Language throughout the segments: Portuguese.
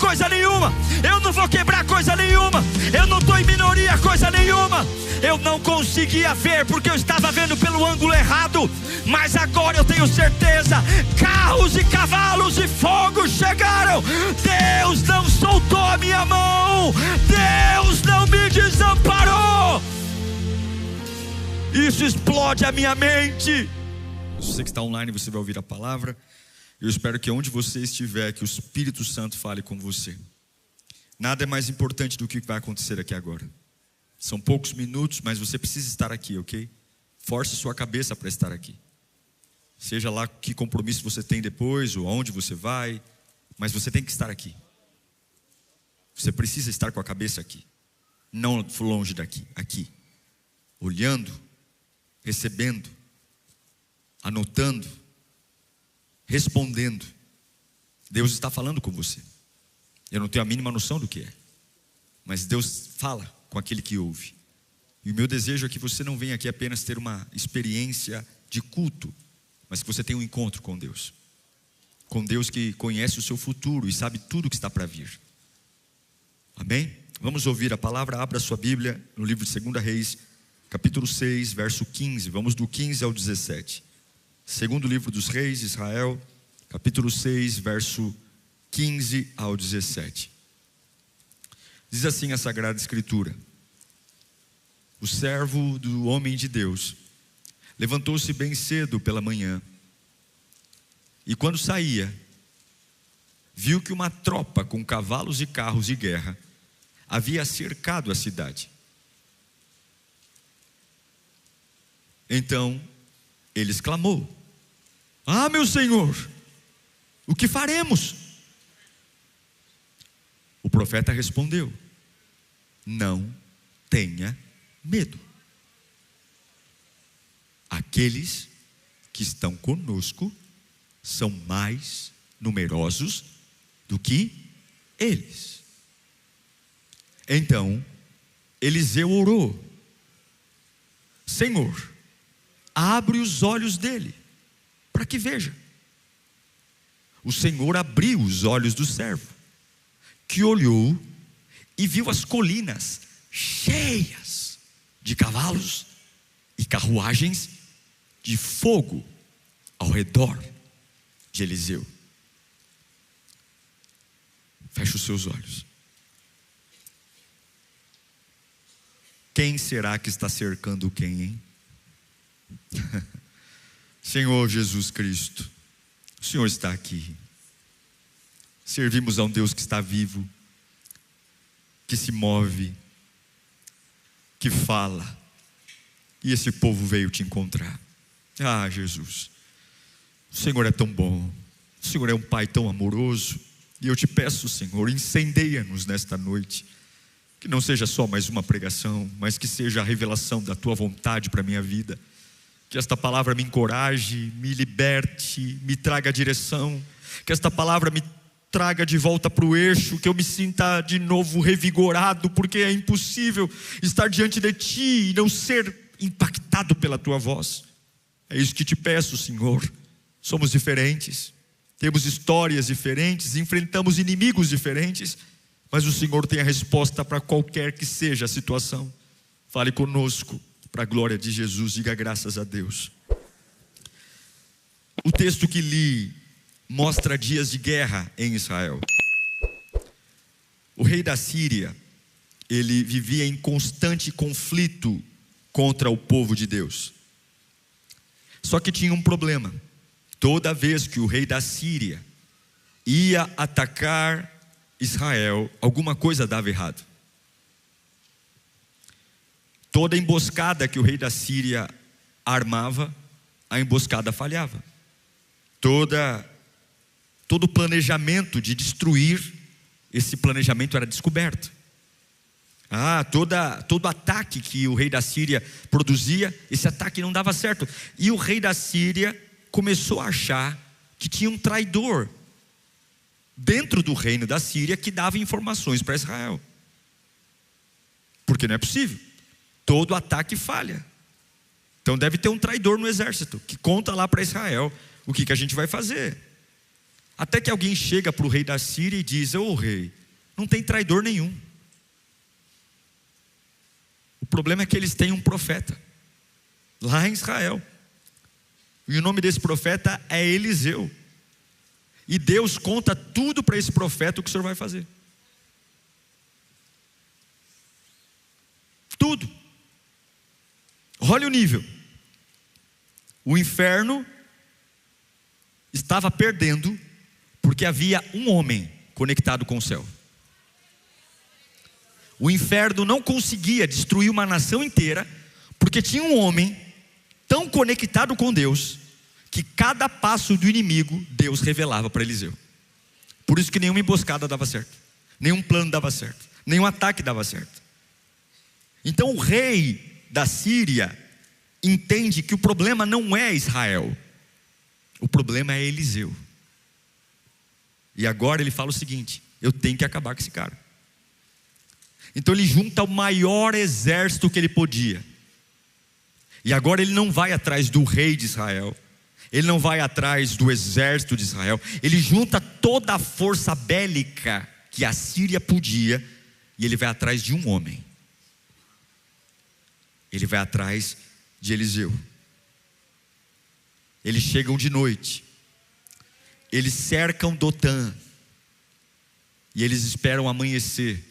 coisa nenhuma, eu não vou quebrar coisa nenhuma, eu não estou em minoria coisa nenhuma. Eu não conseguia ver porque eu estava vendo pelo ângulo errado, mas agora eu tenho certeza, carros e cavalos e fogo chegaram. Deus não soltou a minha mão, Deus não me desamparou. Isso explode a minha mente. Você que está online, você vai ouvir a palavra. Eu espero que onde você estiver, que o Espírito Santo fale com você. Nada é mais importante do que vai acontecer aqui agora. São poucos minutos, mas você precisa estar aqui, ok? Force sua cabeça para estar aqui. Seja lá que compromisso você tem depois, ou aonde você vai, mas você tem que estar aqui. Você precisa estar com a cabeça aqui, não longe daqui, aqui. Olhando, recebendo, anotando, respondendo. Deus está falando com você. Eu não tenho a mínima noção do que é, mas Deus fala com aquele que ouve. E o meu desejo é que você não venha aqui apenas ter uma experiência de culto, mas que você tenha um encontro com Deus. Com Deus que conhece o seu futuro e sabe tudo o que está para vir. Amém? Vamos ouvir a palavra. Abra sua Bíblia no livro de 2 Reis, capítulo 6, verso 15. Vamos do 15 ao 17. Segundo livro dos Reis, Israel, capítulo 6, verso 15 ao 17. Diz assim a Sagrada Escritura: o servo do homem de Deus levantou-se bem cedo pela manhã, e quando saía, viu que uma tropa com cavalos e carros de guerra havia cercado a cidade. Então ele exclamou: ah, meu senhor, o que faremos? O profeta respondeu: não tenha medo. Aqueles que estão conosco são mais numerosos do que eles. Então Eliseu orou: Senhor, abre os olhos dele, para que veja. O Senhor abriu os olhos do servo, que olhou e viu as colinas cheias de cavalos e carruagens de fogo ao redor de Eliseu. Feche os seus olhos. Quem será que está cercando quem, hein? Senhor Jesus Cristo, o Senhor está aqui. Servimos a um Deus que está vivo, que se move, que fala, e esse povo veio te encontrar. Ah, Jesus, o Senhor é tão bom, o Senhor é um Pai tão amoroso, e eu te peço, Senhor, incendeia-nos nesta noite, que não seja só mais uma pregação, mas que seja a revelação da tua vontade para a minha vida, que esta palavra me encoraje, me liberte, me traga direção, que esta palavra me traga de volta para o eixo, que eu me sinta de novo revigorado, porque é impossível estar diante de ti e não ser impactado pela tua voz. É isso que te peço, Senhor. Somos diferentes, temos histórias diferentes, enfrentamos inimigos diferentes, mas o Senhor tem a resposta para qualquer que seja a situação. Fale conosco, para a glória de Jesus. Diga graças a Deus. O texto que li mostra dias de guerra em Israel. O rei da Síria, ele vivia em constante conflito contra o povo de Deus. Só que tinha um problema. Toda vez que o rei da Síria ia atacar Israel, alguma coisa dava errado. Toda emboscada que o rei da Síria armava, a emboscada falhava. Todo planejamento de destruir, esse planejamento era descoberto. Todo ataque que o rei da Síria produzia, esse ataque não dava certo. E o rei da Síria começou a achar que tinha um traidor dentro do reino da Síria que dava informações para Israel. Porque não é possível, todo ataque falha. Então deve ter um traidor no exército que conta lá para Israel o que a gente vai fazer. Até que alguém chega para o rei da Síria e diz: ô rei, não tem traidor nenhum. O problema é que eles têm um profeta lá em Israel, e o nome desse profeta é Eliseu. E Deus conta tudo para esse profeta o que o Senhor vai fazer. Tudo. Olha o nível. O inferno estava perdendo porque havia um homem conectado com o céu. O inferno não conseguia destruir uma nação inteira porque tinha um homem tão conectado com Deus que cada passo do inimigo Deus revelava para Eliseu. Por isso que nenhuma emboscada dava certo, nenhum plano dava certo, nenhum ataque dava certo. Então o rei da Síria entende que o problema não é Israel, o problema é Eliseu. E agora ele fala o seguinte: eu tenho que acabar com esse cara. Então ele junta o maior exército que ele podia. E agora ele não vai atrás do rei de Israel, ele não vai atrás do exército de Israel, ele junta toda a força bélica que a Síria podia, e ele vai atrás de um homem. Ele vai atrás de Eliseu. Eles chegam de noite, eles cercam Dotã, e eles esperam amanhecer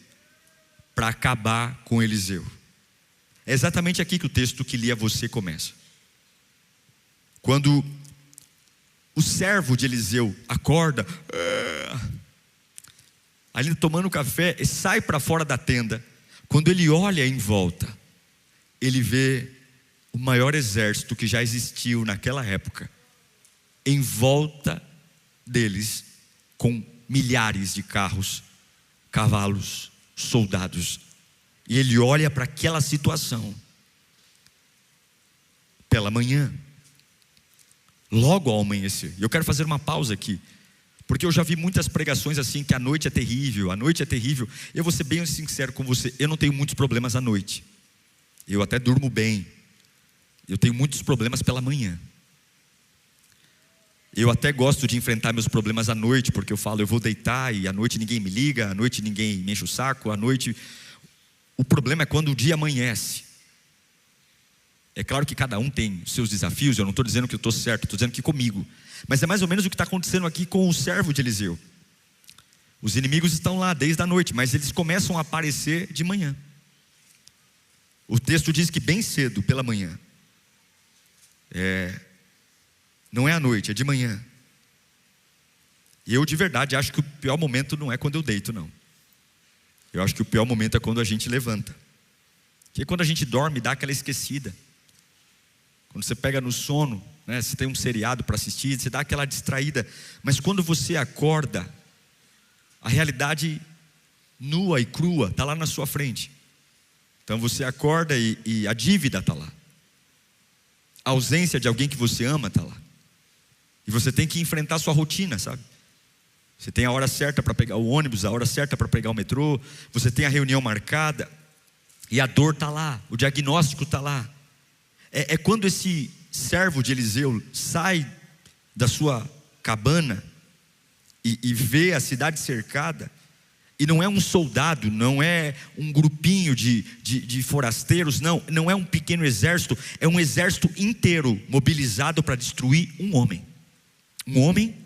para acabar com Eliseu. É exatamente aqui que o texto que li a você começa. Quando o servo de Eliseu acorda, ali tomando café, e sai para fora da tenda. Quando ele olha em volta, ele vê o maior exército que já existiu naquela época, em volta deles, com milhares de carros, cavalos, soldados. E ele olha para aquela situação. Pela manhã, logo ao amanhecer. E eu quero fazer uma pausa aqui, porque eu já vi muitas pregações assim, que a noite é terrível, a noite é terrível. Eu vou ser bem sincero com você, eu não tenho muitos problemas à noite. Eu até durmo bem. Eu tenho muitos problemas pela manhã. Eu até gosto de enfrentar meus problemas à noite, porque eu falo, eu vou deitar e à noite ninguém me liga, à noite ninguém me enche o saco, à noite... O problema é quando o dia amanhece. É claro que cada um tem seus desafios, eu não estou dizendo que eu estou certo, estou dizendo que comigo. Mas é mais ou menos o que está acontecendo aqui com o servo de Eliseu. Os inimigos estão lá desde a noite, mas eles começam a aparecer de manhã. O texto diz que bem cedo, pela manhã. Não é à noite, é de manhã. E eu de verdade acho que o pior momento não é quando eu deito, não. Eu acho que o pior momento é quando a gente levanta. Porque quando a gente dorme, dá aquela esquecida. Quando você pega no sono, né, você tem um seriado para assistir, você dá aquela distraída. Mas quando você acorda, a realidade nua e crua está lá na sua frente. Então você acorda e a dívida está lá. A ausência de alguém que você ama está lá. E você tem que enfrentar a sua rotina, sabe? Você tem a hora certa para pegar o ônibus, a hora certa para pegar o metrô. Você tem a reunião marcada. E a dor está lá, o diagnóstico está lá. É quando esse servo de Eliseu sai da sua cabana e vê a cidade cercada. E não é um soldado, não é um grupinho de forasteiros, não é um pequeno exército. É um exército inteiro mobilizado para destruir um homem. Um homem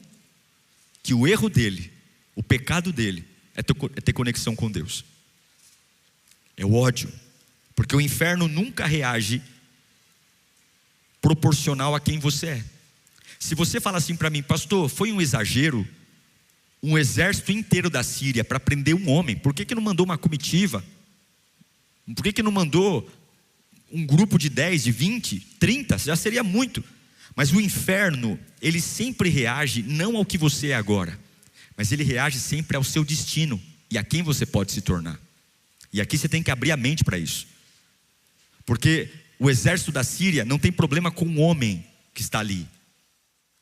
que o erro dele, o pecado dele é ter conexão com Deus. É o ódio. Porque o inferno nunca reage proporcional a quem você é. Se você fala assim para mim, pastor, foi um exagero um exército inteiro da Síria para prender um homem, por que não mandou uma comitiva? Por que não mandou um grupo de 10, de 20, 30? Já seria muito. Mas o inferno, ele sempre reage não ao que você é agora, mas ele reage sempre ao seu destino e a quem você pode se tornar. E aqui você tem que abrir a mente para isso. Porque o exército da Síria não tem problema com o homem que está ali.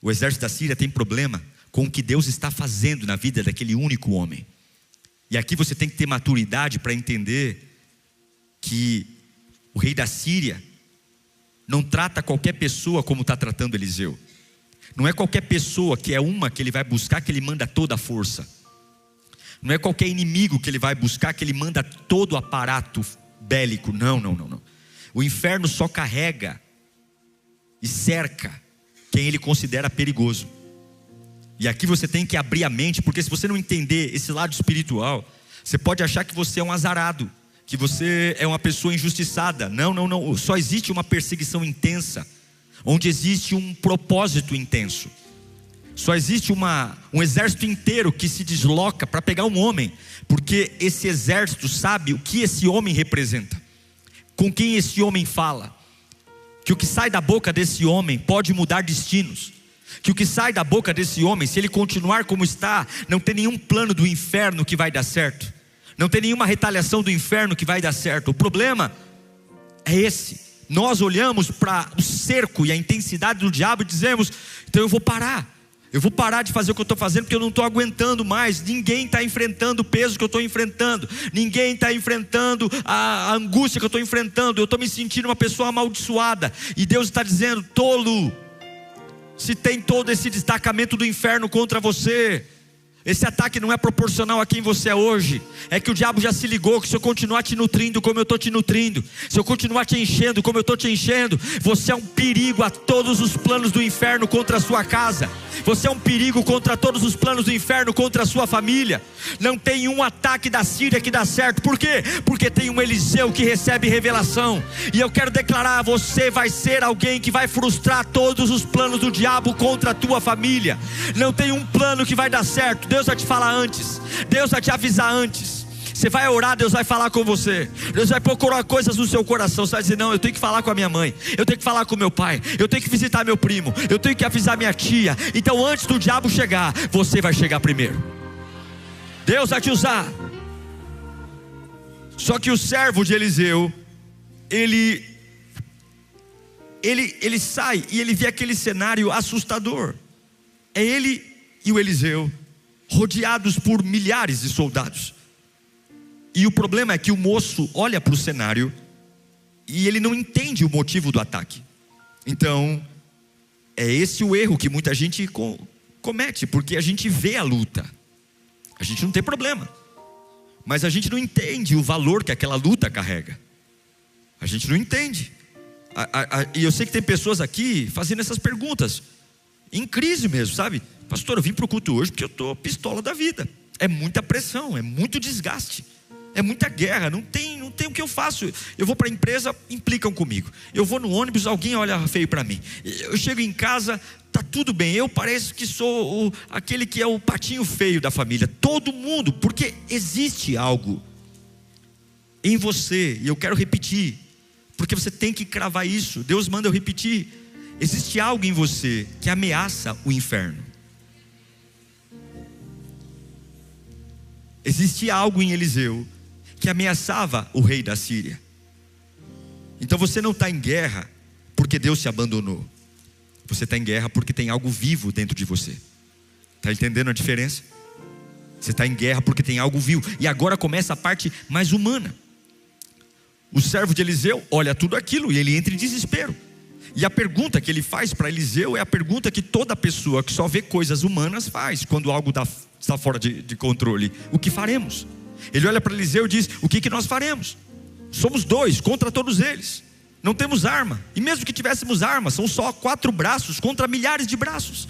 O exército da Síria tem problema com o que Deus está fazendo na vida daquele único homem. E aqui você tem que ter maturidade para entender que o rei da Síria não trata qualquer pessoa como está tratando Eliseu. Não é qualquer pessoa que é uma que ele vai buscar que ele manda toda a força. Não é qualquer inimigo que ele vai buscar, que ele manda todo o aparato bélico. Não. O inferno só carrega e cerca quem ele considera perigoso. E aqui você tem que abrir a mente, porque se você não entender esse lado espiritual, você pode achar que você é um azarado, que você é uma pessoa injustiçada. Não. Só existe uma perseguição intensa, onde existe um propósito intenso. Só existe um exército inteiro que se desloca para pegar um homem, porque esse exército sabe o que esse homem representa, com quem esse homem fala, que o que sai da boca desse homem pode mudar destinos, que o que sai da boca desse homem, se ele continuar como está, não tem nenhum plano do inferno que vai dar certo, não tem nenhuma retaliação do inferno que vai dar certo. O problema é esse: nós olhamos para o cerco e a intensidade do diabo e dizemos, então eu vou parar de fazer o que eu estou fazendo, porque eu não estou aguentando mais. Ninguém está enfrentando o peso que eu estou enfrentando, ninguém está enfrentando a angústia que eu estou enfrentando, eu estou me sentindo uma pessoa amaldiçoada. E Deus está dizendo: tolo, se tem todo esse destacamento do inferno contra você, esse ataque não é proporcional a quem você é hoje. É que o diabo já se ligou que se eu continuar te nutrindo como eu estou te nutrindo, se eu continuar te enchendo como eu estou te enchendo, você é um perigo a todos os planos do inferno contra a sua casa. Você é um perigo contra todos os planos do inferno contra a sua família. Não tem um ataque da Síria que dá certo. Por quê? Porque tem um Eliseu que recebe revelação. E eu quero declarar: você vai ser alguém que vai frustrar todos os planos do diabo contra a tua família. Não tem um plano que vai dar certo. Deus vai te falar antes, Deus vai te avisar antes. Você vai orar, Deus vai falar com você. Deus vai procurar coisas no seu coração. Você vai dizer: não, eu tenho que falar com a minha mãe, eu tenho que falar com meu pai, eu tenho que visitar meu primo, eu tenho que avisar minha tia. Então antes do diabo chegar, você vai chegar primeiro. Deus vai te usar. Só que o servo de Eliseu, ele sai e ele vê aquele cenário assustador. É ele e o Eliseu rodeados por milhares de soldados. E o problema é que o moço olha para o cenário e ele não entende o motivo do ataque. Então, é esse o erro que muita gente comete, porque a gente vê a luta, a gente não tem problema, mas a gente não entende o valor que aquela luta carrega. A gente não entende. E eu sei que tem pessoas aqui fazendo essas perguntas, em crise mesmo, sabe? Pastor, eu vim para o culto hoje porque eu estou pistola da vida. É muita pressão, é muito desgaste, é muita guerra, não tem o que eu faço. Eu vou para a empresa, implicam comigo. Eu vou no ônibus, alguém olha feio para mim. Eu chego em casa, tá tudo bem. Eu pareço que sou aquele que é o patinho feio da família. Todo mundo, porque existe algo em você, e eu quero repetir, porque você tem que cravar isso. Deus manda eu repetir. Existe algo em você que ameaça o inferno. Existia algo em Eliseu que ameaçava o rei da Síria. Então você não está em guerra porque Deus te abandonou. Você está em guerra porque tem algo vivo dentro de você. Está entendendo a diferença? Você está em guerra porque tem algo vivo. E agora começa a parte mais humana. O servo de Eliseu olha tudo aquilo e ele entra em desespero. E a pergunta que ele faz para Eliseu é a pergunta que toda pessoa que só vê coisas humanas faz quando algo está fora de controle: o que faremos? Ele olha para Eliseu e diz: o que nós faremos? Somos dois contra todos eles, não temos arma, e mesmo que tivéssemos arma, são só 4 braços contra milhares de braços.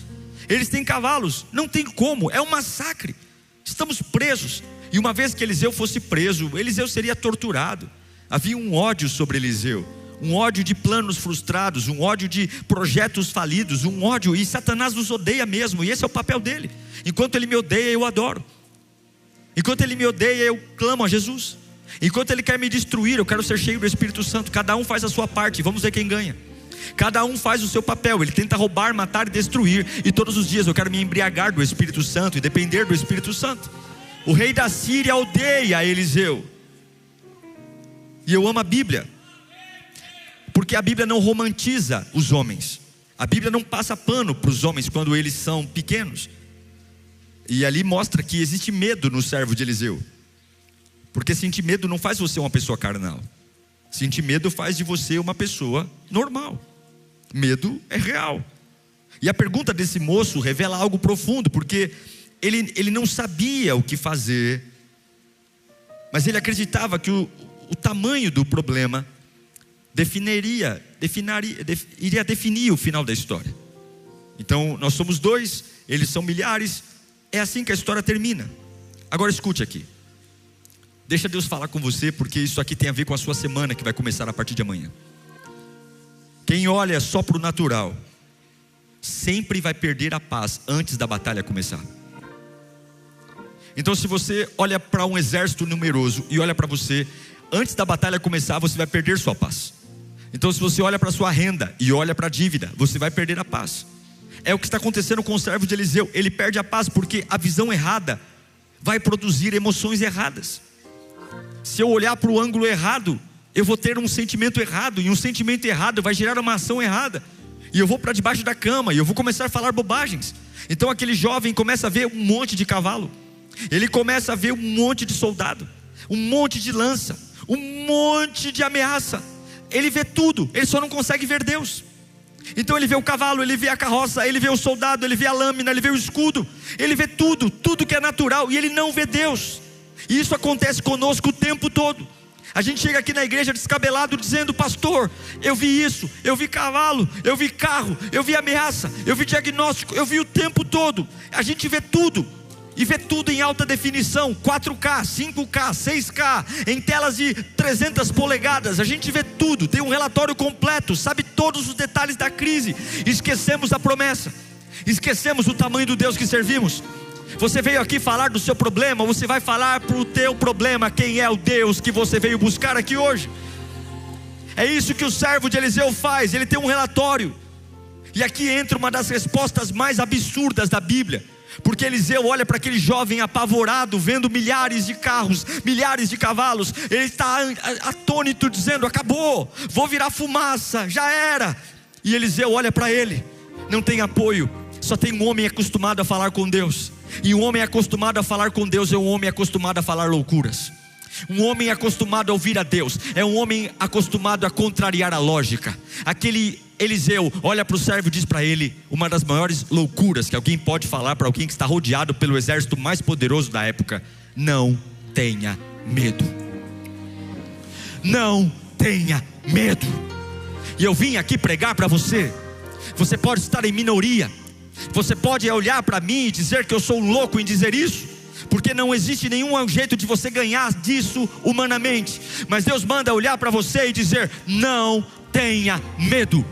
Eles têm cavalos, não tem como, é um massacre, estamos presos. E uma vez que Eliseu fosse preso, Eliseu seria torturado. Havia um ódio sobre Eliseu, um ódio de planos frustrados, um ódio de projetos falidos, um ódio, e Satanás nos odeia mesmo, e esse é o papel dele. Enquanto ele me odeia, eu adoro. Enquanto ele me odeia, eu clamo a Jesus. Enquanto ele quer me destruir, eu quero ser cheio do Espírito Santo. Cada um faz a sua parte, vamos ver quem ganha. Cada um faz o seu papel. Ele tenta roubar, matar e destruir, e todos os dias eu quero me embriagar do Espírito Santo e depender do Espírito Santo. O rei da Síria odeia Eliseu. E eu amo a Bíblia, porque a Bíblia não romantiza os homens. A Bíblia não passa pano para os homens quando eles são pequenos. E ali mostra que existe medo no servo de Eliseu, porque sentir medo não faz você uma pessoa carnal. Sentir medo faz de você uma pessoa normal. Medo é real. E a pergunta desse moço revela algo profundo, porque ele não sabia o que fazer, mas ele acreditava que o tamanho do problema iria definir o final da história. Então nós somos 2, eles são milhares, é assim que a história termina. Agora escute aqui, deixa Deus falar com você, porque isso aqui tem a ver com a sua semana que vai começar a partir de amanhã. Quem olha só para o natural sempre vai perder a paz antes da batalha começar. Então se você olha para um exército numeroso e olha para você, antes da batalha começar, você vai perder sua paz. Então se você olha para a sua renda e olha para a dívida, você vai perder a paz. É o que está acontecendo com o servo de Eliseu. Ele perde a paz porque a visão errada vai produzir emoções erradas. Se eu olhar para o ângulo errado, eu vou ter um sentimento errado, e um sentimento errado vai gerar uma ação errada, e eu vou para debaixo da cama, e eu vou começar a falar bobagens. Então aquele jovem começa a ver um monte de cavalo, ele começa a ver um monte de soldado, um monte de lança, um monte de ameaça. Ele vê tudo, ele só não consegue ver Deus. Então ele vê o cavalo, ele vê a carroça, ele vê o soldado, ele vê a lâmina, ele vê o escudo, ele vê tudo que é natural, e ele não vê Deus. E isso acontece conosco o tempo todo. A gente chega aqui na igreja descabelado dizendo: pastor, eu vi isso, eu vi cavalo, eu vi carro, eu vi ameaça, eu vi diagnóstico, eu vi o tempo todo. A gente vê tudo, e vê tudo em alta definição, 4K, 5K, 6K, em telas de 300 polegadas, a gente vê tudo, tem um relatório completo, sabe todos os detalhes da crise. Esquecemos a promessa, esquecemos o tamanho do Deus que servimos. Você veio aqui falar do seu problema, você vai falar para o teu problema quem é o Deus que você veio buscar aqui hoje. É isso que o servo de Eliseu faz, ele tem um relatório. E aqui entra uma das respostas mais absurdas da Bíblia, porque Eliseu olha para aquele jovem apavorado, vendo milhares de carros, milhares de cavalos. Ele está atônito, dizendo: acabou, vou virar fumaça, já era. E Eliseu olha para ele, não tem apoio, só tem um homem acostumado a falar com Deus. E um homem acostumado a falar com Deus é um homem acostumado a falar loucuras. Um homem acostumado a ouvir a Deus é um homem acostumado a contrariar a lógica. Aquele Eliseu olha para o servo e diz para ele uma das maiores loucuras que alguém pode falar para alguém que está rodeado pelo exército mais poderoso da época: não tenha medo. Não tenha medo. E eu vim aqui pregar para você. Você pode estar em minoria, você pode olhar para mim e dizer que eu sou um louco em dizer isso, porque não existe nenhum jeito de você ganhar disso humanamente. Mas Deus manda olhar para você e dizer: não tenha medo.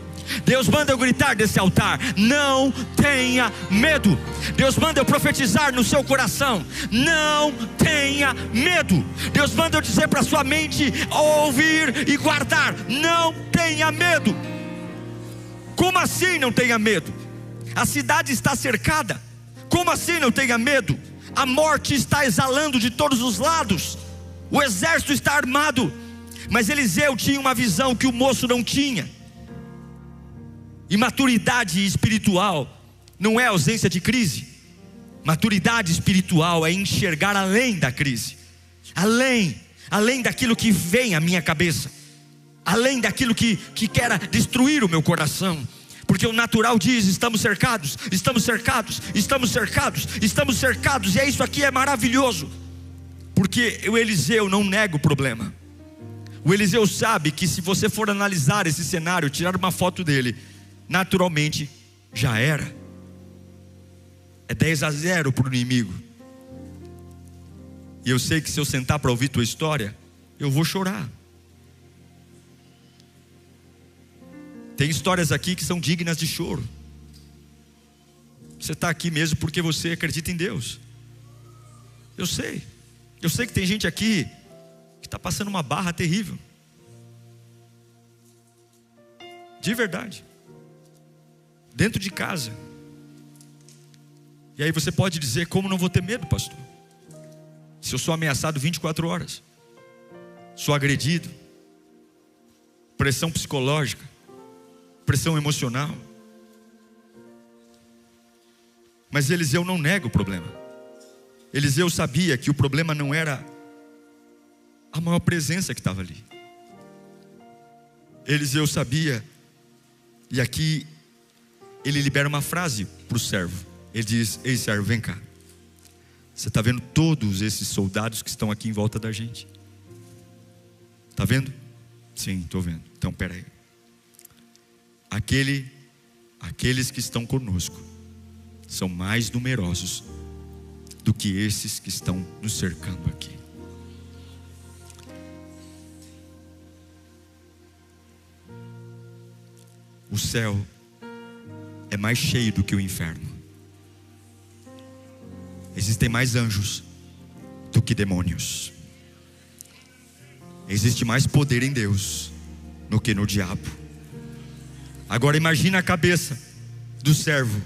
Deus manda eu gritar desse altar: não tenha medo. Deus manda eu profetizar no seu coração: não tenha medo. Deus manda eu dizer para sua mente, ouvir e guardar: não tenha medo. Como assim não tenha medo? A cidade está cercada, como assim não tenha medo? A morte está exalando de todos os lados, o exército está armado. Mas Eliseu tinha uma visão que o moço não tinha. E maturidade espiritual não é ausência de crise. Maturidade espiritual é enxergar além da crise, além daquilo que vem à minha cabeça, além daquilo que quer destruir o meu coração. Porque o natural diz: estamos cercados, estamos cercados, estamos cercados, estamos cercados. E isso aqui é maravilhoso, porque o Eliseu não nega o problema. O Eliseu sabe que se você for analisar esse cenário, tirar uma foto dele, naturalmente já era. É 10-0 para o inimigo. E eu sei que se eu sentar para ouvir tua história, eu vou chorar. Tem histórias aqui que são dignas de choro. Você está aqui mesmo porque você acredita em Deus. Eu sei que tem gente aqui que está passando uma barra terrível, de verdade, dentro de casa. E aí você pode dizer: como não vou ter medo, pastor? Se eu sou ameaçado 24 horas, sou agredido, pressão psicológica, pressão emocional. Mas Eliseu não nega o problema. Eliseu sabia que o problema não era a maior presença que estava ali. Eliseu sabia, e aqui ele libera uma frase para o servo. Ele diz: ei servo, vem cá. Você está vendo todos esses soldados que estão aqui em volta da gente? Está vendo? Sim, estou vendo. Então, peraí. Aqueles que estão conosco são mais numerosos do que esses que estão nos cercando aqui. O céu é mais cheio do que o inferno. Existem mais anjos do que demônios. Existe mais poder em Deus do que no diabo. Agora imagina a cabeça do servo.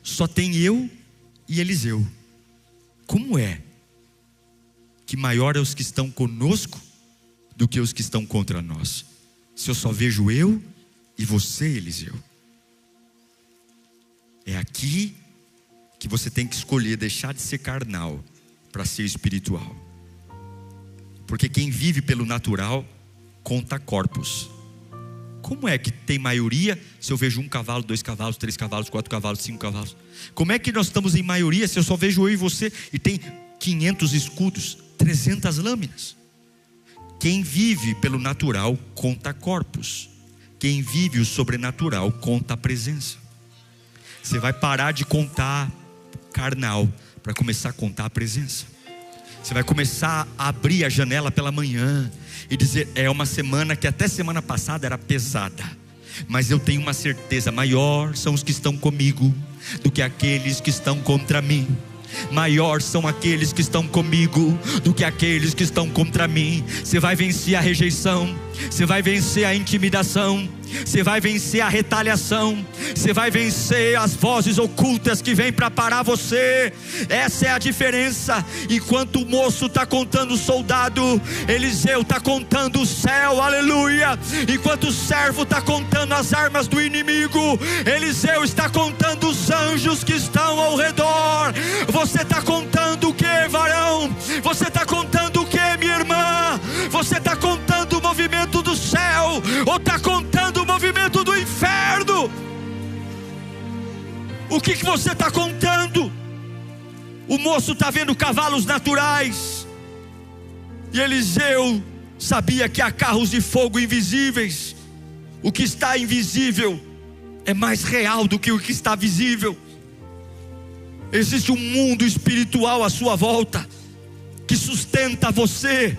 Só tem eu e Eliseu. Como é que maior é os que estão conosco do que os que estão contra nós? Se eu só vejo eu e você, Eliseu. É aqui que você tem que escolher deixar de ser carnal para ser espiritual. Porque quem vive pelo natural conta corpos. Como é que tem maioria se eu vejo 1 cavalo, 2 cavalos, 3 cavalos, 4 cavalos, 5 cavalos? Como é que nós estamos em maioria se eu só vejo eu e você e tem 500 escudos, 300 lâminas? Quem vive pelo natural conta corpos. Quem vive o sobrenatural conta a presença. Você vai parar de contar carnal para começar a contar a presença. Você vai começar a abrir a janela pela manhã e dizer: é uma semana que até semana passada era pesada, mas eu tenho uma certeza maior são os que estão comigo do que aqueles que estão contra mim. Maior são aqueles que estão comigo do que aqueles que estão contra mim. Você vai vencer a rejeição, você vai vencer a intimidação, você vai vencer a retaliação, você vai vencer as vozes ocultas que vêm para parar você. Essa é a diferença. Enquanto o moço está contando o soldado, Eliseu está contando o céu, aleluia. Enquanto o servo está contando as armas do inimigo, Eliseu está contando os anjos que estão ao redor. Você está contando o que, varão? Você está contando o que, minha irmã? Você está contando o movimento do céu ou está contando o movimento do inferno? O que você está contando? O moço está vendo cavalos naturais, e Eliseu sabia que há carros de fogo invisíveis. O que está invisível é mais real do que o que está visível. Existe um mundo espiritual à sua volta que sustenta você,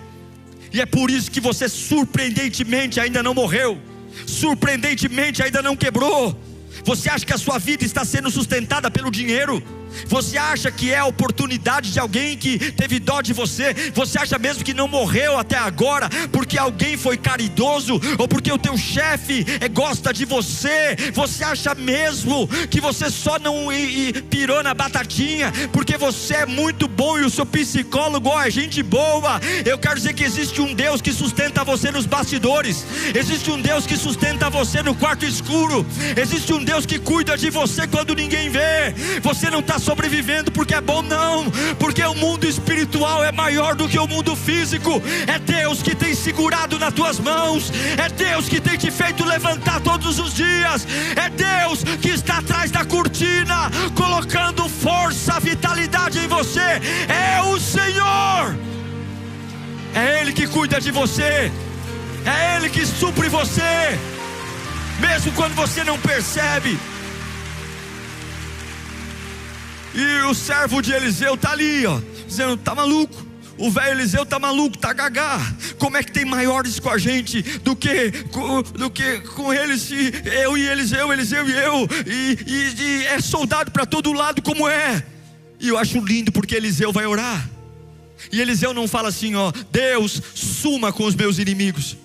e é por isso que você surpreendentemente ainda não morreu, surpreendentemente ainda não quebrou. Você acha que a sua vida está sendo sustentada pelo dinheiro? Você acha que é a oportunidade de alguém que teve dó de você? Você acha mesmo que não morreu até agora porque alguém foi caridoso, ou porque o teu chefe gosta de você? Você acha mesmo que você só não pirou na batatinha porque você é muito bom e o seu psicólogo é gente boa? Eu quero dizer que existe um Deus que sustenta você nos bastidores, existe um Deus que sustenta você no quarto escuro, existe um Deus que cuida de você quando ninguém vê. Você não está sobrevivendo porque é bom, não, porque o mundo espiritual é maior do que o mundo físico. É Deus que tem segurado nas tuas mãos, é Deus que tem te feito levantar todos os dias, é Deus que está atrás da cortina, colocando força, vitalidade em você. É o Senhor, é Ele que cuida de você, é Ele que supre você, mesmo quando você não percebe. E o servo de Eliseu está ali, ó, dizendo: está maluco, o velho Eliseu está maluco, está gagá. Como é que tem maiores com a gente do que com eles? Se eu e Eliseu, Eliseu e eu, e é soldado para todo lado, como é? E eu acho lindo porque Eliseu vai orar, e Eliseu não fala assim, ó: Deus, suma com os meus inimigos,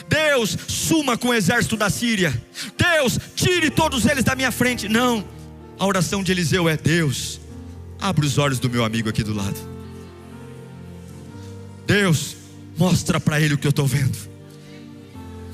Deus, suma com o exército da Síria, Deus, tire todos eles da minha frente. Não, a oração de Eliseu é: Deus, abre os olhos do meu amigo aqui do lado. Deus, mostra para ele o que eu estou vendo.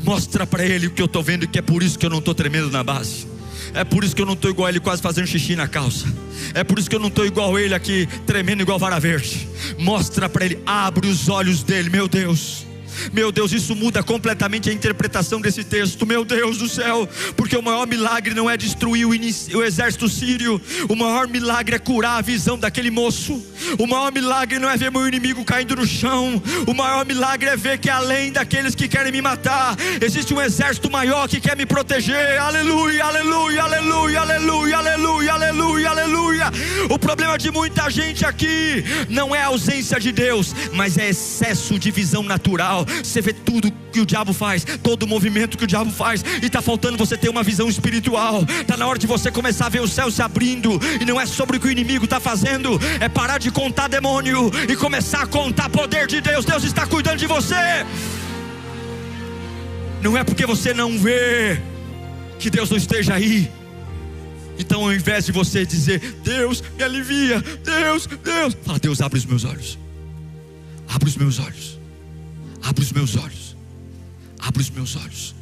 Mostra para ele o que eu estou vendo, e que é por isso que eu não estou tremendo na base. É por isso que eu não estou igual ele, quase fazendo xixi na calça. É por isso que eu não estou igual ele aqui, tremendo igual vara verde. Mostra para ele, abre os olhos dele, meu Deus. Meu Deus, isso muda completamente a interpretação desse texto. Meu Deus do céu, porque o maior milagre não é destruir o exército sírio. O maior milagre é curar a visão daquele moço. O maior milagre não é ver meu inimigo caindo no chão. O maior milagre é ver que além daqueles que querem me matar, existe um exército maior que quer me proteger. Aleluia, aleluia, aleluia, aleluia, aleluia, aleluia, aleluia. O problema de muita gente aqui não é a ausência de Deus, mas é excesso de visão natural. Você vê tudo que o diabo faz, todo o movimento que o diabo faz, e está faltando você ter uma visão espiritual. Está na hora de você começar a ver o céu se abrindo, e não é sobre o que o inimigo está fazendo, é parar de contar demônio e começar a contar poder de Deus. Deus está cuidando de você. Não é porque você não vê que Deus não esteja aí. Então, ao invés de você dizer: Deus me alivia, Deus, Deus, fala: Deus, abre os meus olhos, abre os meus olhos, abre os meus olhos, abre os meus olhos.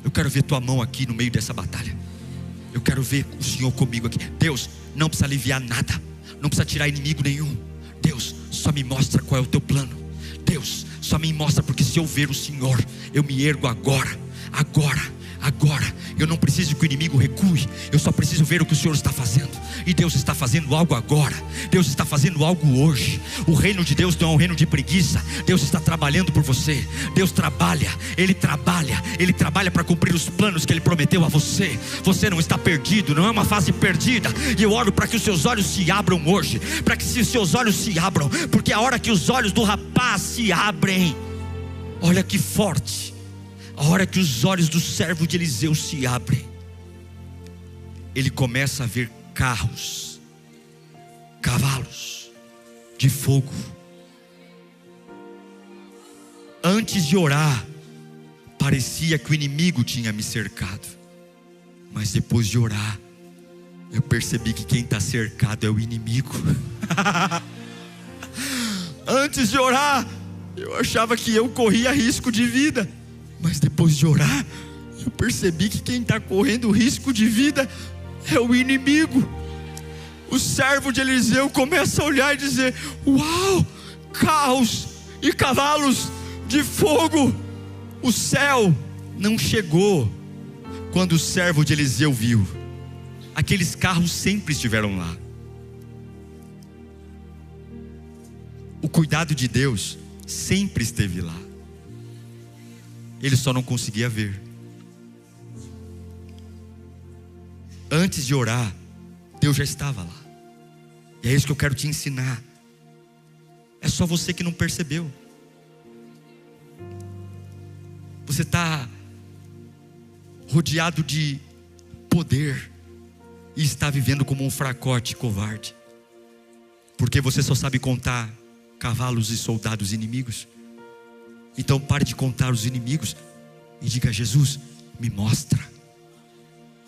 Eu quero ver tua mão aqui no meio dessa batalha. Eu quero ver o Senhor comigo aqui. Deus, não precisa aliviar nada, não precisa tirar inimigo nenhum. Deus, só me mostra qual é o teu plano. Deus, só me mostra, porque se eu ver o Senhor, eu me ergo agora, agora. Eu não preciso que o inimigo recue, eu só preciso ver o que o Senhor está fazendo. E Deus está fazendo algo agora, Deus está fazendo algo hoje. O reino de Deus não é um reino de preguiça. Deus está trabalhando por você. Deus trabalha, Ele trabalha para cumprir os planos que Ele prometeu a você. Você não está perdido, não é uma fase perdida. E eu oro para que os seus olhos se abram hoje, para que os seus olhos se abram, porque a hora que os olhos do rapaz se abrem, olha que forte, a hora que os olhos do servo de Eliseu se abrem, ele começa a ver carros, cavalos de fogo. Antes de orar, parecia que o inimigo tinha me cercado, mas depois de orar, eu percebi que quem está cercado é o inimigo. Antes de orar, eu achava que eu corria risco de vida, mas depois de orar, eu percebi que quem está correndo risco de vida é o inimigo. O servo de Eliseu começa a olhar e dizer: uau, carros e cavalos de fogo. O céu não chegou quando o servo de Eliseu viu. Aqueles carros sempre estiveram lá. O cuidado de Deus sempre esteve lá. Ele só não conseguia ver. Antes de orar, Deus já estava lá. E é isso que eu quero te ensinar. É só você que não percebeu. Você está rodeado de poder e está vivendo como um fracote covarde, porque você só sabe contar cavalos e soldados inimigos. Então pare de contar os inimigos e diga: Jesus, me mostra.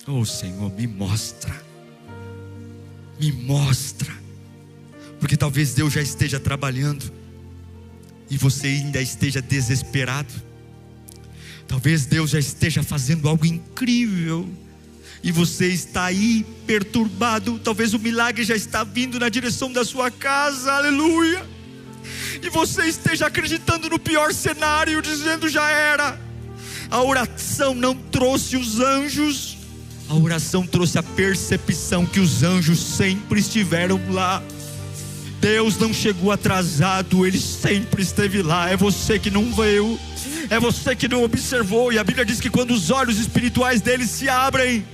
Oh Senhor, me mostra. Me mostra. Porque talvez Deus já esteja trabalhando e você ainda esteja desesperado. Talvez Deus já esteja fazendo algo incrível e você está aí perturbado. Talvez o milagre já está vindo na direção da sua casa. Aleluia. E você esteja acreditando no pior cenário, dizendo: já era. A oração não trouxe os anjos, a oração trouxe a percepção que os anjos sempre estiveram lá. Deus não chegou atrasado, Ele sempre esteve lá. É você que não viu, é você que não observou. E a Bíblia diz que quando os olhos espirituais deles se abrem,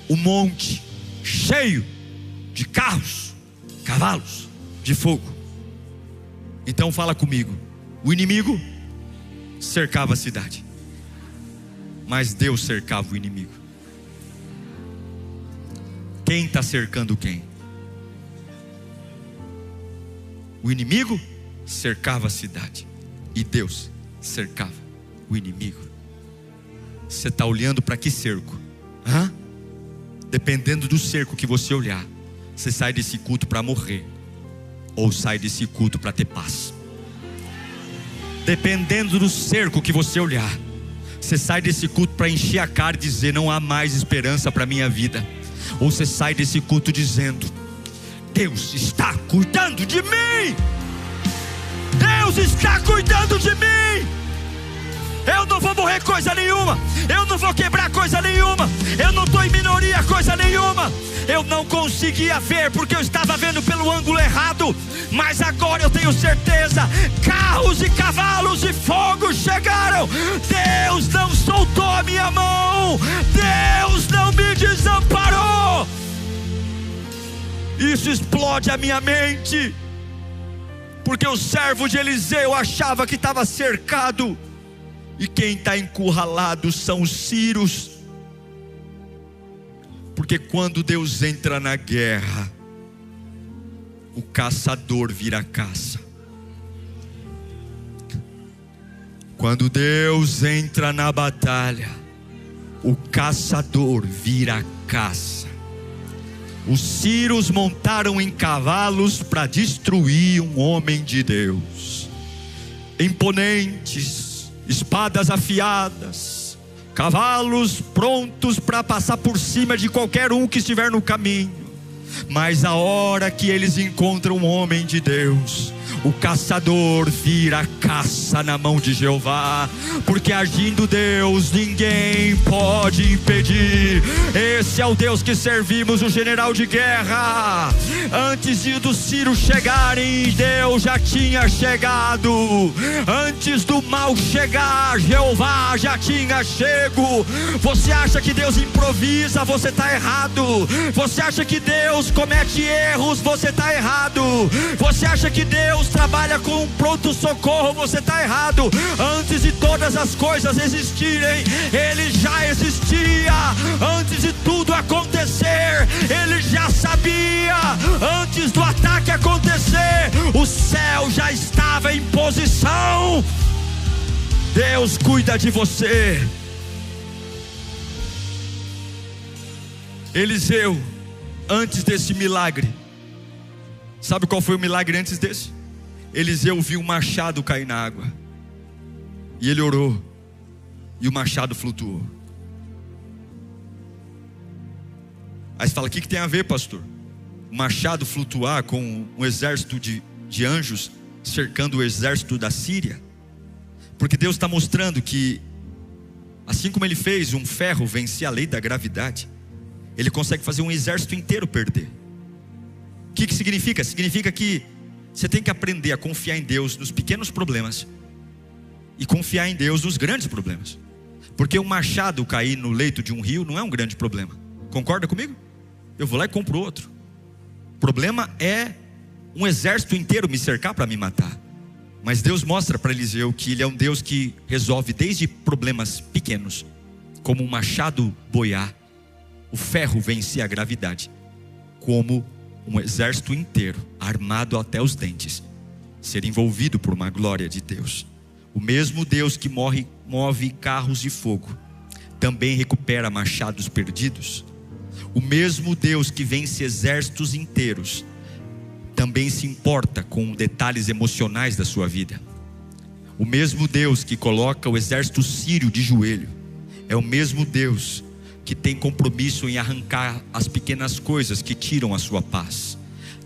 o monte cheio de carros, cavalos de fogo. Então fala comigo: o inimigo cercava a cidade, mas Deus cercava o inimigo. Quem está cercando quem? O inimigo cercava a cidade e Deus cercava o inimigo. Você está olhando para que cerco? Dependendo do cerco que você olhar, você sai desse culto para morrer, ou sai desse culto para ter paz. Dependendo do cerco que você olhar, você sai desse culto para encher a cara e dizer: não há mais esperança para a minha vida. Ou você sai desse culto dizendo: Deus está cuidando de mim, Deus Deus está cuidando de mim. Eu não vou morrer coisa nenhuma, eu não vou quebrar coisa nenhuma, eu não estou em minoria coisa nenhuma. Eu não conseguia ver porque eu estava vendo pelo ângulo errado, mas agora eu tenho certeza. Carros e cavalos de fogo chegaram. Deus não soltou a minha mão, Deus não me desamparou. Isso explode a minha mente, porque o servo de Eliseu achava que estava cercado, e quem está encurralado são os sírios. Porque quando Deus entra na guerra, o caçador vira caça. Quando Deus entra na batalha, o caçador vira caça. Os sírios montaram em cavalos para destruir um homem de Deus, imponentes, espadas afiadas, cavalos prontos para passar por cima de qualquer um que estiver no caminho. Mas a hora que eles encontram um homem de Deus, o caçador vira caça na mão de Jeová, porque agindo Deus, ninguém pode impedir. Esse é o Deus que servimos, o general de guerra. Antes dos sírios chegarem, Deus já tinha chegado. Antes do mal chegar, Jeová já tinha chego. Você acha que Deus improvisa? Você está errado. Você acha que Deus comete erros? Você está errado. Você acha que Deus trabalha com um pronto-socorro? Você está errado. Antes de todas as coisas existirem, Ele já existia. Antes de tudo acontecer, Ele já sabia. Antes do ataque acontecer, o céu já estava em posição. Deus cuida de você. Eliseu, antes desse milagre, sabe qual foi o milagre antes desse? Eliseu viu um machado cair na água, e ele orou, e o machado flutuou. Aí você fala: o que tem a ver, pastor? O machado flutuar com um exército de anjos cercando o exército da Síria? Porque Deus está mostrando que, assim como Ele fez um ferro vencer a lei da gravidade, Ele consegue fazer um exército inteiro perder. O que significa? Significa que você tem que aprender a confiar em Deus nos pequenos problemas e confiar em Deus nos grandes problemas. Porque um machado cair no leito de um rio não é um grande problema. Concorda comigo? Eu vou lá e compro outro. O problema é um exército inteiro me cercar para me matar. Mas Deus mostra para Eliseu que Ele é um Deus que resolve desde problemas pequenos, como um machado boiar, o ferro vencer a gravidade, como um exército inteiro, armado até os dentes, ser envolvido por uma glória de Deus. O mesmo Deus que move carros de fogo, também recupera machados perdidos. O mesmo Deus que vence exércitos inteiros, também se importa com detalhes emocionais da sua vida. O mesmo Deus que coloca o exército sírio de joelho, é o mesmo Deus que tem compromisso em arrancar as pequenas coisas que tiram a sua paz.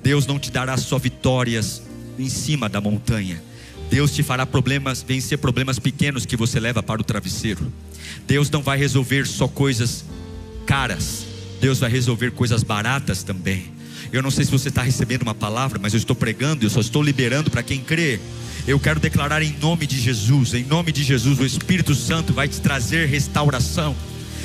Deus não te dará só vitórias em cima da montanha. Deus te fará vencer problemas pequenos que você leva para o travesseiro. Deus não vai resolver só coisas caras, Deus vai resolver coisas baratas também. Eu não sei se você está recebendo uma palavra, mas eu estou pregando, eu só estou liberando para quem crê. Eu quero declarar em nome de Jesus, o Espírito Santo vai te trazer restauração.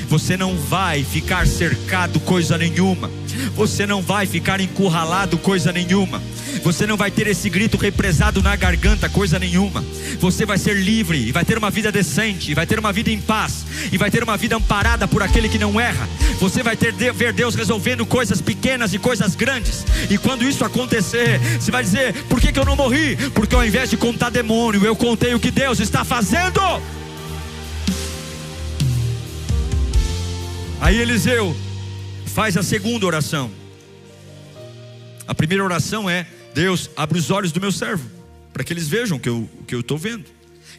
Você não vai ficar cercado coisa nenhuma. Você não vai ficar encurralado coisa nenhuma. Você não vai ter esse grito represado na garganta coisa nenhuma. Você vai ser livre e vai ter uma vida decente, e vai ter uma vida em paz, e vai ter uma vida amparada por aquele que não erra. Você vai ver Deus resolvendo coisas pequenas e coisas grandes. E quando isso acontecer, você vai dizer: por que eu não morri? Porque ao invés de contar demônio, eu contei o que Deus está fazendo. Aí Eliseu faz a segunda oração. A primeira oração é: Deus, abre os olhos do meu servo, para que eles vejam o que eu estou vendo.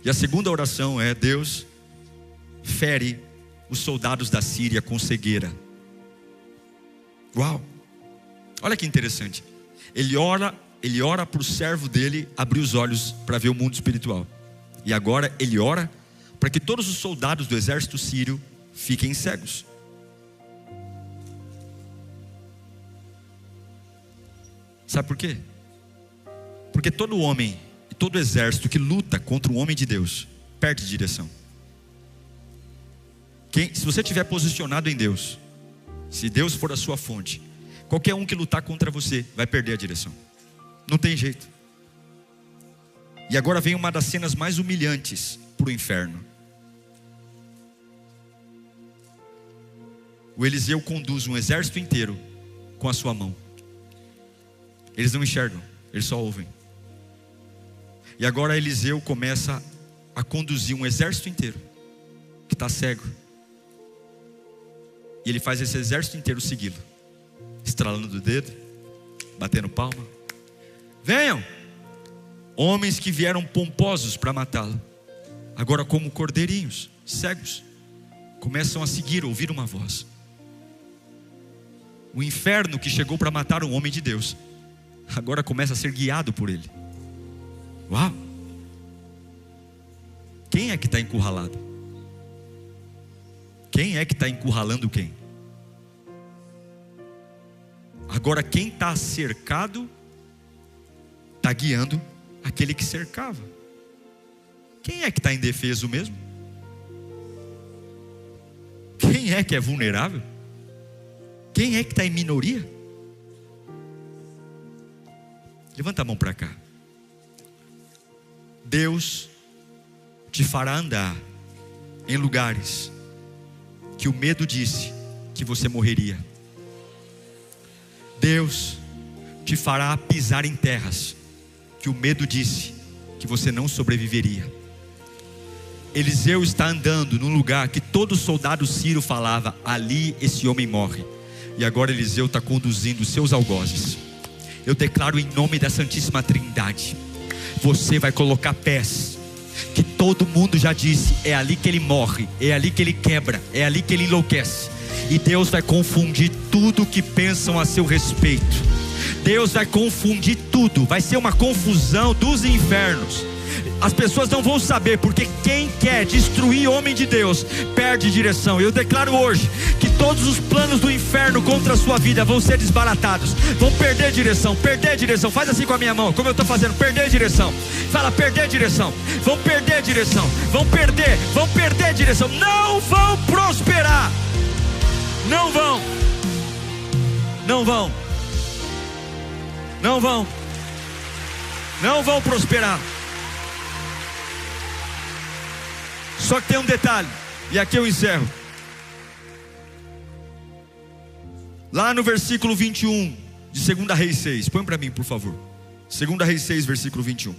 E a segunda oração é: Deus, fere os soldados da Síria com cegueira. Uau! Olha que interessante. Ele ora ele ora para o servo dele abrir os olhos para ver o mundo espiritual. E agora ele ora para que todos os soldados do exército sírio fiquem cegos. Sabe por quê? Porque todo homem e todo exército que luta contra o homem de Deus perde direção. Se você estiver posicionado em Deus, se Deus for a sua fonte, qualquer um que lutar contra você vai perder a direção. Não tem jeito. E agora vem uma das cenas mais humilhantes para o inferno. O Eliseu conduz um exército inteiro com a sua mão. Eles não enxergam, eles só ouvem. E agora Eliseu começa a conduzir um exército inteiro que está cego. E ele faz esse exército inteiro segui-lo, estralando o dedo, batendo palma. Venham! Homens que vieram pomposos para matá-lo, agora como cordeirinhos, cegos, começam a seguir, ouvir uma voz. O inferno que chegou para matar um homem de Deus, agora começa a ser guiado por ele. Uau! Quem é que está encurralado? Quem é que está encurralando quem? Agora quem está cercado está guiando aquele que cercava. Quem é que está indefeso mesmo? Quem é que é vulnerável? Quem é que está em minoria? Levanta a mão para cá. Deus te fará andar em lugares que o medo disse que você morreria. Deus te fará pisar em terras que o medo disse que você não sobreviveria. Eliseu está andando num lugar que todo soldado sírio falava: ali esse homem morre. E agora Eliseu está conduzindo os seus algozes. Eu declaro em nome da Santíssima Trindade, você vai colocar pés que todo mundo já disse: é ali que ele morre, é ali que ele quebra, é ali que ele enlouquece. E Deus vai confundir tudo que pensam a seu respeito. Deus vai confundir tudo, vai ser uma confusão dos infernos. As pessoas não vão saber, porque quem quer destruir homem de Deus perde direção. Eu declaro hoje que todos os planos do inferno contra a sua vida vão ser desbaratados, vão perder direção, perder direção. Faz assim com a minha mão, como eu estou fazendo, perder direção. Fala, perder direção. Vão perder direção, vão perder direção. Não vão prosperar. Não vão. Não vão. Não vão. Não vão prosperar. Só que tem um detalhe, e aqui eu encerro. Lá no versículo 21 de 2 Reis 6, põe para mim por favor. 2 Reis 6, versículo 21.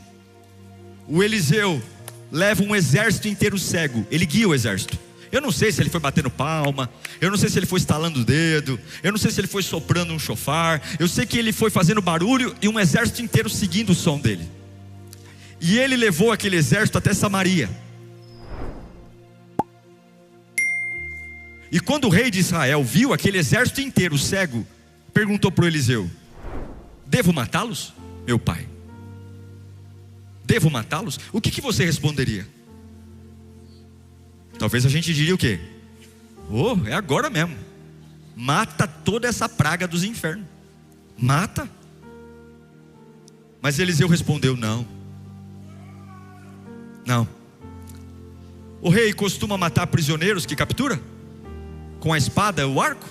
O Eliseu leva um exército inteiro cego, ele guia o exército. Eu não sei se ele foi batendo palma, eu não sei se ele foi estalando o dedo, eu não sei se ele foi soprando um chofar. Eu sei que ele foi fazendo barulho e um exército inteiro seguindo o som dele. E ele levou aquele exército até Samaria. E quando o rei de Israel viu aquele exército inteiro cego, perguntou para o Eliseu: devo matá-los, meu pai? Devo matá-los? O que você responderia? Talvez a gente diria o quê? Oh, é agora mesmo. Mata toda essa praga dos infernos. Mata. Mas Eliseu respondeu: não. Não. O rei costuma matar prisioneiros que captura com a espada, o arco.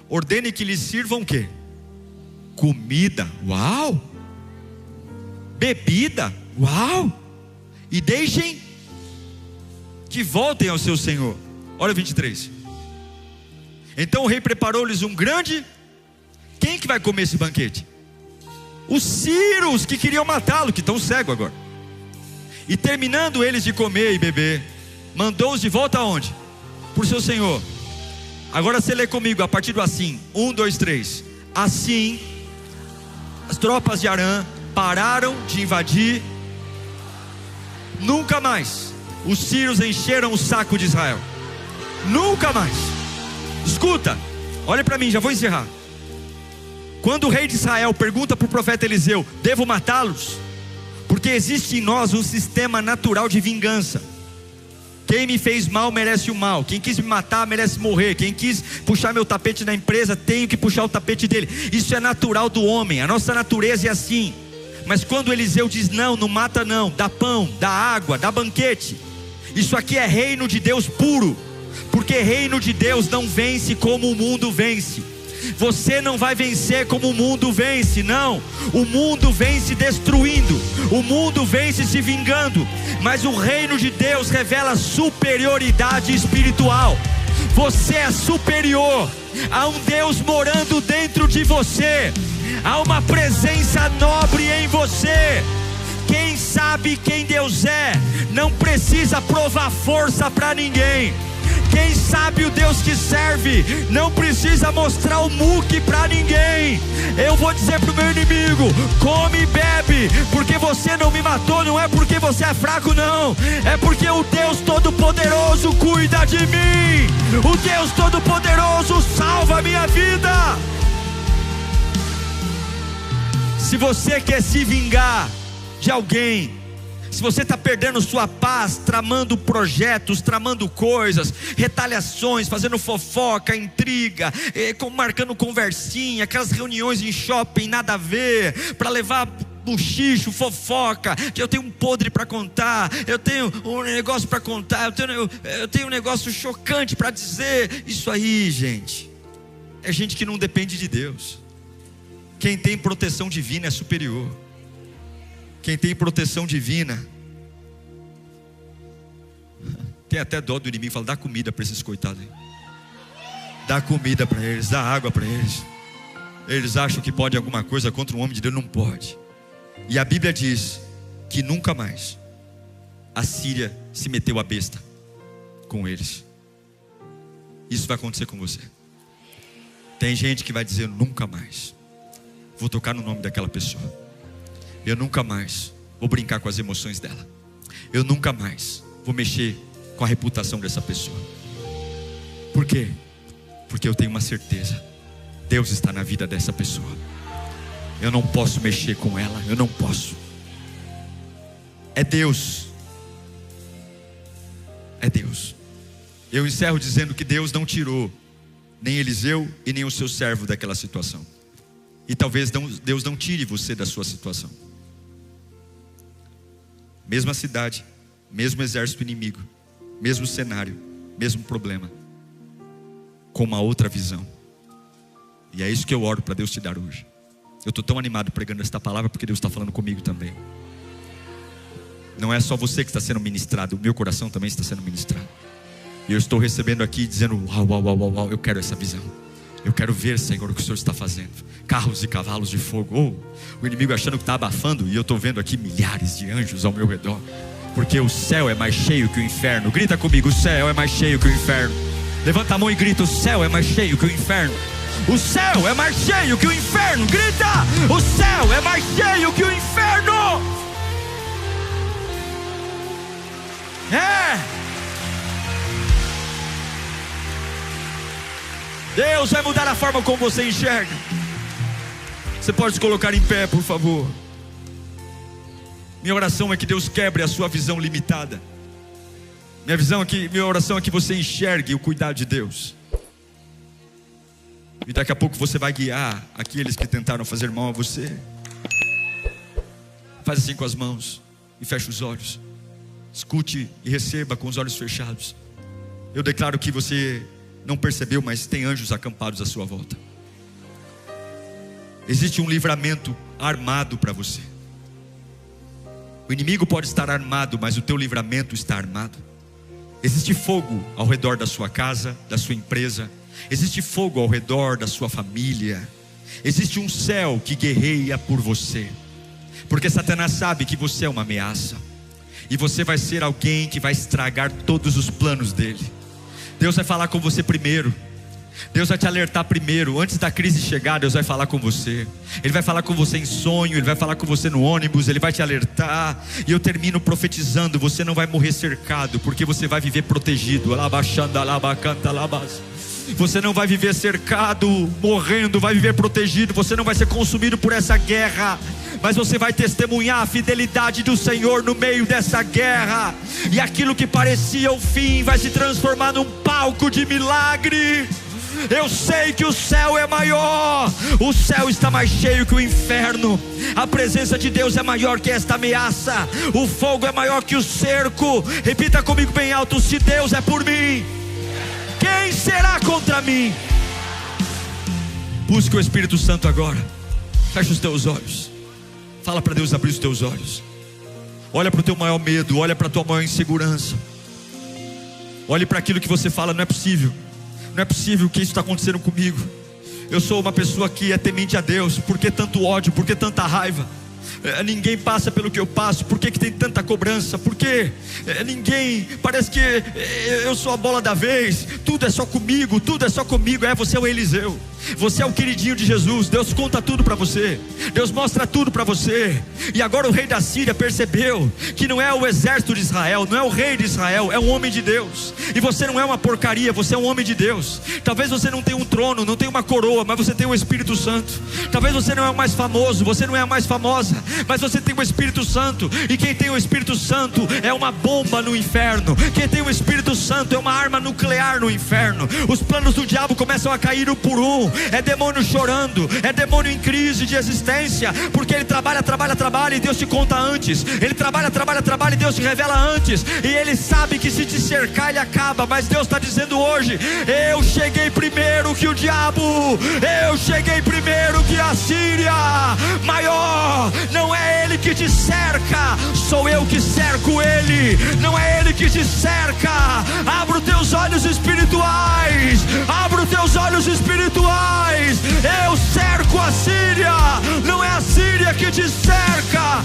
Ordene que lhes sirvam o quê? Comida. Uau. Bebida. Uau. E deixem que voltem ao seu senhor. Olha o 23. Então o rei preparou-lhes um grande... Quem que vai comer esse banquete? Os sírios que queriam matá-lo, que estão cegos agora. E terminando eles de comer e beber, mandou-os de volta aonde? Por seu senhor. Agora você lê comigo a partir do assim. 1, 2, 3. Assim as tropas de Arã pararam de invadir. Nunca mais os sírios encheram o saco de Israel. Nunca mais. Escuta, olha para mim, já vou encerrar. Quando o rei de Israel pergunta para o profeta Eliseu: devo matá-los? Porque existe em nós um sistema natural de vingança. Quem me fez mal merece o mal. Quem quis me matar merece morrer. Quem quis puxar meu tapete na empresa, tenho que puxar o tapete dele. Isso é natural do homem, a nossa natureza é assim. Mas quando Eliseu diz: não, não mata não, dá pão, dá água, dá banquete, isso aqui é reino de Deus puro. Porque reino de Deus não vence como o mundo vence. Você não vai vencer como o mundo vence, não. O mundo vence destruindo, o mundo vence se vingando. Mas o reino de Deus revela superioridade espiritual. Você é superior. Há um Deus morando dentro de você. Há uma presença nobre em você. Quem sabe quem Deus é não precisa provar força para ninguém. Quem sabe o Deus que serve não precisa mostrar o muque para ninguém. Eu vou dizer para o meu inimigo: come e bebe, porque você não me matou. Não é porque você é fraco, não. É porque o Deus Todo-Poderoso cuida de mim. O Deus Todo-Poderoso salva a minha vida. Se você quer se vingar de alguém, se você está perdendo sua paz, tramando projetos, tramando coisas, retaliações, fazendo fofoca, intriga, marcando conversinha, aquelas reuniões em shopping, nada a ver, para levar buchicho, fofoca, que eu tenho um podre para contar, eu tenho um negócio para contar, eu tenho um negócio chocante para dizer. Isso aí, gente, é gente que não depende de Deus. Quem tem proteção divina é superior. Quem tem proteção divina tem até dó do inimigo. Fala: dá comida para esses coitados aí. Dá comida para eles, dá água para eles. Eles acham que pode alguma coisa contra um homem de Deus. Não pode. E a Bíblia diz que nunca mais a Síria se meteu a besta com eles. Isso vai acontecer com você. Tem gente que vai dizer: nunca mais vou tocar no nome daquela pessoa. Eu nunca mais vou brincar com as emoções dela. Eu nunca mais vou mexer com a reputação dessa pessoa. Por quê? Porque eu tenho uma certeza: Deus está na vida dessa pessoa. Eu não posso mexer com ela. Eu não posso. É Deus. É Deus. Eu encerro dizendo que Deus não tirou nem Eliseu e nem o seu servo daquela situação. E talvez Deus não tire você da sua situação. Mesma cidade, mesmo exército inimigo, mesmo cenário, mesmo problema, com uma outra visão. E é isso que eu oro para Deus te dar hoje. Eu estou tão animado pregando esta palavra porque Deus está falando comigo também. Não é só você que está sendo ministrado, o meu coração também está sendo ministrado. E eu estou recebendo aqui dizendo: uau, uau, uau, uau, eu quero essa visão. Eu quero ver, Senhor, o que o Senhor está fazendo. Carros e cavalos de fogo. O inimigo achando que está abafando, e eu estou vendo aqui milhares de anjos ao meu redor. Porque o céu é mais cheio que o inferno. Grita comigo: o céu é mais cheio que o inferno. Levanta a mão e grita: o céu é mais cheio que o inferno. O céu é mais cheio que o inferno. Grita: o céu é mais cheio que o inferno. Deus vai mudar a forma como você enxerga. Você pode se colocar em pé, por favor. Minha oração é que Deus quebre a sua visão limitada. Minha oração é que você enxergue o cuidado de Deus. E daqui a pouco você vai guiar aqueles que tentaram fazer mal a você. Faz assim com as mãos e fecha os olhos. Escute e receba com os olhos fechados. Eu declaro que você não percebeu, mas tem anjos acampados à sua volta. Existe um livramento armado para você. O inimigo pode estar armado, mas o teu livramento está armado. Existe fogo ao redor da sua casa, da sua empresa. Existe fogo ao redor da sua família. Existe um céu que guerreia por você. Porque Satanás sabe que você é uma ameaça. E você vai ser alguém que vai estragar todos os planos dele. Deus vai falar com você primeiro. Deus vai te alertar primeiro. Antes da crise chegar, Deus vai falar com você. Ele vai falar com você em sonho. Ele vai falar com você no ônibus. Ele vai te alertar. E eu termino profetizando: você não vai morrer cercado, porque você vai viver protegido. Você não vai viver cercado, morrendo, vai viver protegido. Você não vai ser consumido por essa guerra, mas você vai testemunhar a fidelidade do Senhor no meio dessa guerra. E aquilo que parecia o fim vai se transformar num palco de milagre. Eu sei que o céu é maior, o céu está mais cheio que o inferno. A presença de Deus é maior que esta ameaça. O fogo é maior que o cerco. Repita comigo bem alto: se Deus é por mim, quem será contra mim? Busque o Espírito Santo agora. Fecha os teus olhos. Fala para Deus abrir os teus olhos. Olha para o teu maior medo, olha para a tua maior insegurança. Olhe para aquilo que você fala: não é possível. Não é possível que isso está acontecendo comigo. Eu sou uma pessoa que é temente a Deus. Por que tanto ódio? Por que tanta raiva? Ninguém passa pelo que eu passo. Por que tem tanta cobrança? Por que ninguém, parece que eu sou a bola da vez. Tudo é só comigo, tudo é só comigo. Você é o Eliseu, você é o queridinho de Jesus. Deus conta tudo para você, Deus mostra tudo para você. E agora o rei da Síria percebeu que não é o exército de Israel, não é o rei de Israel, é um homem de Deus. E você não é uma porcaria, você é um homem de Deus. Talvez você não tenha um trono, não tenha uma coroa, mas você tem o Espírito Santo. Talvez você não é o mais famoso, você não é a mais famosa, mas você tem o Espírito Santo. E quem tem o Espírito Santo é uma bomba no inferno. Quem tem o Espírito Santo é uma arma nuclear no inferno. Os planos do diabo começam a cair um por um. É demônio chorando, é demônio em crise de existência, porque ele trabalha e Deus te conta antes. Ele trabalha e Deus te revela antes. E ele sabe que se te cercar ele acaba. Mas Deus está dizendo hoje: eu cheguei primeiro que o diabo, eu cheguei primeiro que a Síria. Maior não é ele que te cerca, sou eu que cerco ele. Não é ele que te cerca. Abra os teus olhos espirituais, abra os teus olhos espirituais. Eu cerco a Síria, não é a Síria que te cerca.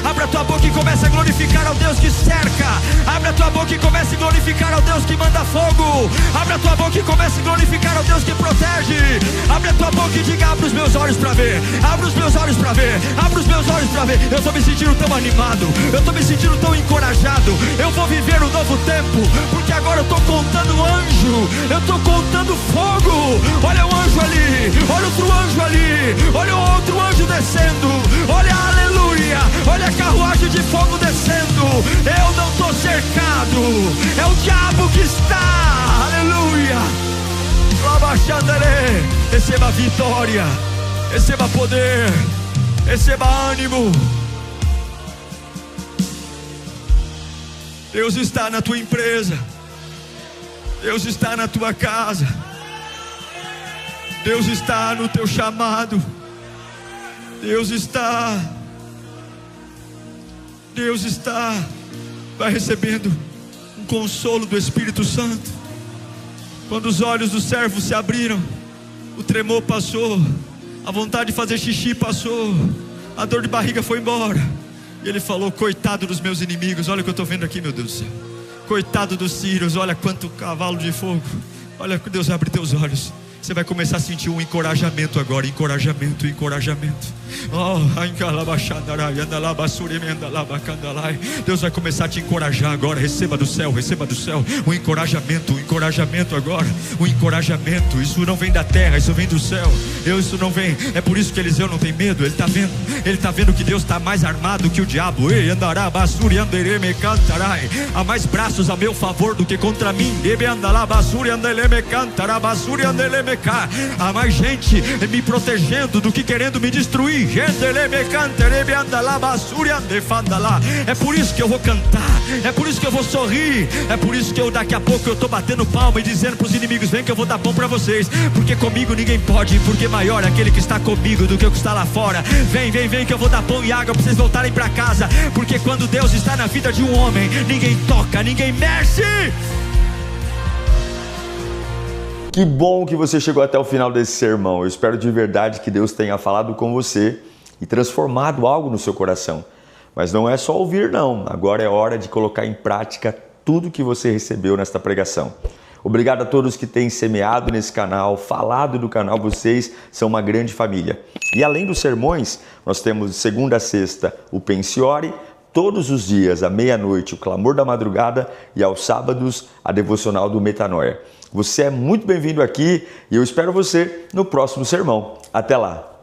Abra a tua boca e comece a glorificar ao Deus que cerca. Abre a tua boca e comece a glorificar ao Deus que manda fogo. Abre a tua boca e comece a glorificar ao Deus que protege. Abre a tua boca e diga: abra os meus olhos para ver, abra os meus olhos para ver, abra os meus olhos para ver. Eu estou me sentindo tão animado, eu estou me sentindo tão encorajado. Eu vou viver um novo tempo, porque agora eu estou contando anjo, eu estou contando fogo. Olha o anjo ali, olha outro anjo ali, olha o outro anjo descendo. Olha, aleluia, olha a carruagem de fogo descendo. Eu não estou cercado, é o diabo que está. Aleluia. Receba vitória, receba poder, receba ânimo. Deus está na tua empresa, Deus está na tua casa, Deus está no teu chamado, Deus está. Vai recebendo um consolo do Espírito Santo. Quando os olhos do servo se abriram, o tremor passou, a vontade de fazer xixi passou, a dor de barriga foi embora. E ele falou: coitado dos meus inimigos. Olha o que eu estou vendo aqui, meu Deus do céu. Coitado dos sírios, olha quanto cavalo de fogo. Olha que Deus abre teus olhos. Você vai começar a sentir um encorajamento agora. Encorajamento. Deus vai começar a te encorajar agora. Receba do céu. Um encorajamento agora. Um encorajamento. Isso não vem da terra, isso vem do céu. Isso não vem. É por isso que Eliseu não tem medo. Ele está vendo que Deus está mais armado que o diabo. Há mais braços a meu favor do que contra mim. Há mais gente me protegendo do que querendo me destruir. É por isso que eu vou cantar, é por isso que eu vou sorrir, é por isso que daqui a pouco eu estou batendo palma e dizendo para os inimigos: vem que eu vou dar pão para vocês, porque comigo ninguém pode, porque maior é aquele que está comigo do que o que está lá fora. Vem que eu vou dar pão e água para vocês voltarem para casa, porque quando Deus está na vida de um homem, ninguém toca, ninguém mexe. Que bom que você chegou até o final desse sermão. Eu espero de verdade que Deus tenha falado com você e transformado algo no seu coração. Mas não é só ouvir não, agora é hora de colocar em prática tudo que você recebeu nesta pregação. Obrigado a todos que têm semeado nesse canal, falado do canal, vocês são uma grande família. E além dos sermões, nós temos de segunda a sexta o Pense e Ore, todos os dias, à meia-noite, o Clamor da Madrugada e aos sábados, a Devocional do Metanoia. Você é muito bem-vindo aqui e eu espero você no próximo sermão. Até lá!